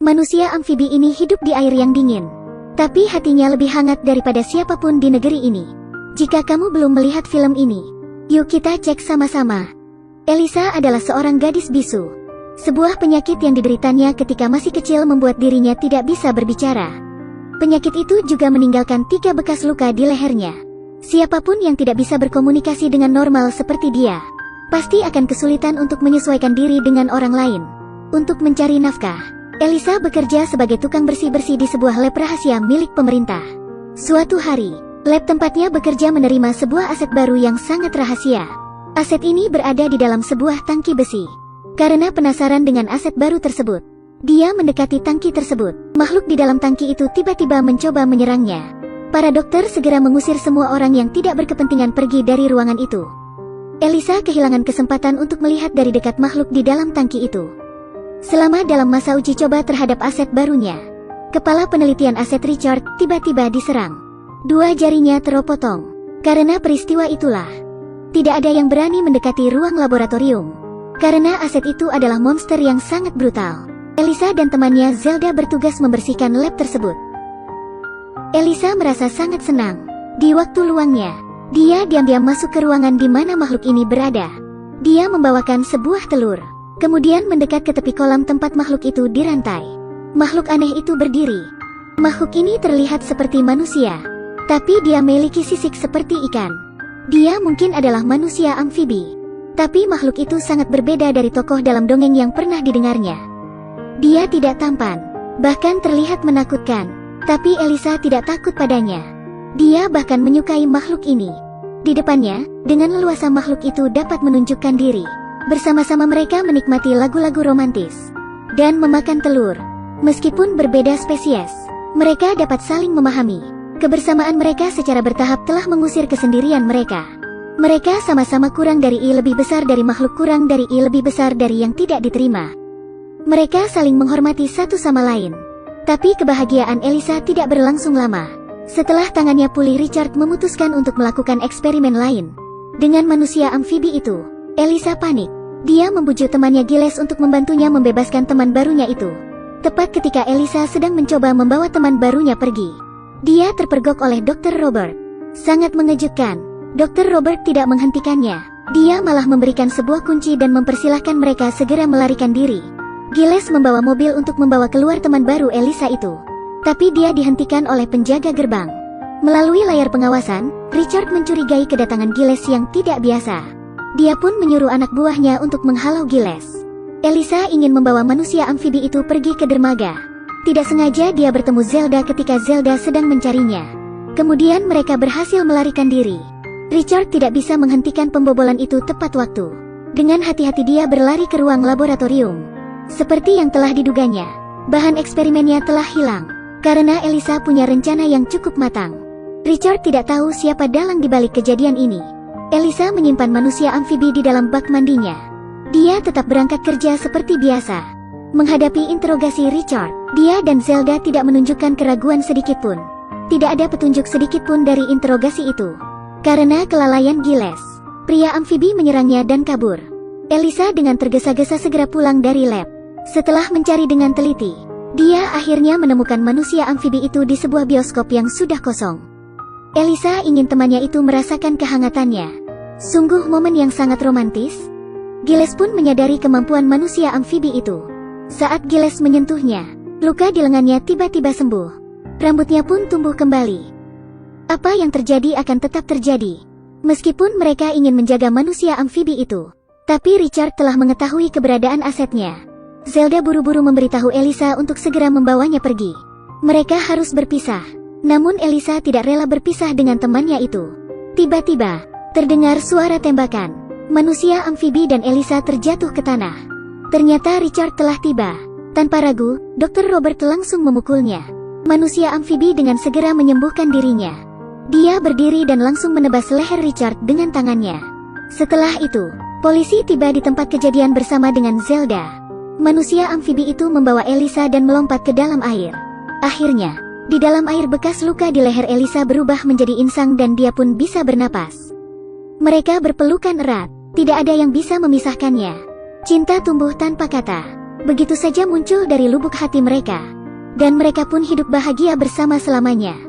Manusia amfibi ini hidup di air yang dingin, tapi hatinya lebih hangat daripada siapapun di negeri ini. Jika kamu belum melihat film ini, yuk kita cek sama-sama. Elisa adalah seorang gadis bisu. Sebuah penyakit yang dideritanya ketika masih kecil membuat dirinya tidak bisa berbicara. Penyakit itu juga meninggalkan 3 bekas luka di lehernya. Siapapun yang tidak bisa berkomunikasi dengan normal seperti dia, pasti akan kesulitan untuk menyesuaikan diri dengan orang lain. Untuk mencari nafkah, Elisa bekerja sebagai tukang bersih-bersih di sebuah lab rahasia milik pemerintah. Suatu hari, lab tempatnya bekerja menerima sebuah aset baru yang sangat rahasia. Aset ini berada di dalam sebuah tangki besi. Karena penasaran dengan aset baru tersebut, dia mendekati tangki tersebut. Makhluk di dalam tangki itu tiba-tiba mencoba menyerangnya. Para dokter segera mengusir semua orang yang tidak berkepentingan pergi dari ruangan itu. Elisa kehilangan kesempatan untuk melihat dari dekat makhluk di dalam tangki itu. Selama dalam masa uji coba terhadap aset barunya, kepala penelitian aset Richard tiba-tiba diserang. 2 jarinya teropotong. Karena peristiwa itulah, tidak ada yang berani mendekati ruang laboratorium. Karena aset itu adalah monster yang sangat brutal. Elisa dan temannya Zelda bertugas membersihkan lab tersebut. Elisa merasa sangat senang. Di waktu luangnya, dia diam-diam masuk ke ruangan di mana makhluk ini berada. Dia membawakan sebuah telur, kemudian mendekat ke tepi kolam tempat makhluk itu dirantai. Makhluk aneh itu berdiri. Makhluk ini terlihat seperti manusia, tapi dia memiliki sisik seperti ikan. Dia mungkin adalah manusia amfibi, tapi makhluk itu sangat berbeda dari tokoh dalam dongeng yang pernah didengarnya. Dia tidak tampan, bahkan terlihat menakutkan. Tapi Elisa tidak takut padanya. Dia bahkan menyukai makhluk ini. Di depannya, dengan leluasa makhluk itu dapat menunjukkan diri. Bersama-sama mereka menikmati lagu-lagu romantis dan memakan telur. Meskipun berbeda spesies, mereka dapat saling memahami. Kebersamaan mereka secara bertahap telah mengusir kesendirian mereka. Mereka sama-sama kurang dari I lebih besar dari makhluk kurang dari I lebih besar dari yang tidak diterima. Mereka saling menghormati satu sama lain. Tapi kebahagiaan Elisa tidak berlangsung lama. Setelah tangannya pulih, Richard memutuskan untuk melakukan eksperimen lain dengan manusia amfibi itu. Elisa panik. Dia membujuk temannya Giles untuk membantunya membebaskan teman barunya itu. Tepat ketika Elisa sedang mencoba membawa teman barunya pergi, dia terpergok oleh Dr. Robert. Sangat mengejutkan, Dr. Robert tidak menghentikannya. Dia malah memberikan sebuah kunci dan mempersilahkan mereka segera melarikan diri. Giles membawa mobil untuk membawa keluar teman baru Elisa itu. Tapi dia dihentikan oleh penjaga gerbang. Melalui layar pengawasan, Richard mencurigai kedatangan Giles yang tidak biasa. Dia pun menyuruh anak buahnya untuk menghalau Giles. Elisa ingin membawa manusia amfibi itu pergi ke dermaga. Tidak sengaja dia bertemu Zelda ketika Zelda sedang mencarinya. Kemudian mereka berhasil melarikan diri. Richard tidak bisa menghentikan pembobolan itu tepat waktu. Dengan hati-hati dia berlari ke ruang laboratorium. Seperti yang telah diduganya, bahan eksperimennya telah hilang. Karena Elisa punya rencana yang cukup matang. Richard tidak tahu siapa dalang di balik kejadian ini. Elisa menyimpan manusia amfibi di dalam bak mandinya. Dia tetap berangkat kerja seperti biasa. Menghadapi interogasi Richard, dia dan Zelda tidak menunjukkan keraguan sedikitpun. Tidak ada petunjuk sedikitpun dari interogasi itu. Karena kelalaian Giles, pria amfibi menyerangnya dan kabur. Elisa dengan tergesa-gesa segera pulang dari lab. Setelah mencari dengan teliti, dia akhirnya menemukan manusia amfibi itu di sebuah bioskop yang sudah kosong. Elisa ingin temannya itu merasakan kehangatannya. Sungguh momen yang sangat romantis. Giles pun menyadari kemampuan manusia amfibi itu. Saat Giles menyentuhnya, luka di lengannya tiba-tiba sembuh. Rambutnya pun tumbuh kembali. Apa yang terjadi akan tetap terjadi. Meskipun mereka ingin menjaga manusia amfibi itu, tapi Richard telah mengetahui keberadaan asetnya. Zelda buru-buru memberitahu Elisa untuk segera membawanya pergi. Mereka harus berpisah. Namun Elisa tidak rela berpisah dengan temannya itu. Tiba-tiba, terdengar suara tembakan. Manusia amfibi dan Elisa terjatuh ke tanah. Ternyata Richard telah tiba. Tanpa ragu, Dr. Robert langsung memukulnya. Manusia amfibi dengan segera menyembuhkan dirinya. Dia berdiri dan langsung menebas leher Richard dengan tangannya. Setelah itu, polisi tiba di tempat kejadian bersama dengan Zelda. Manusia amfibi itu membawa Elisa dan melompat ke dalam air. Akhirnya, di dalam air bekas luka di leher Elisa berubah menjadi insang dan dia pun bisa bernapas. Mereka berpelukan erat, tidak ada yang bisa memisahkannya. Cinta tumbuh tanpa kata. begitu saja muncul dari lubuk hati mereka. Dan mereka pun hidup bahagia bersama selamanya.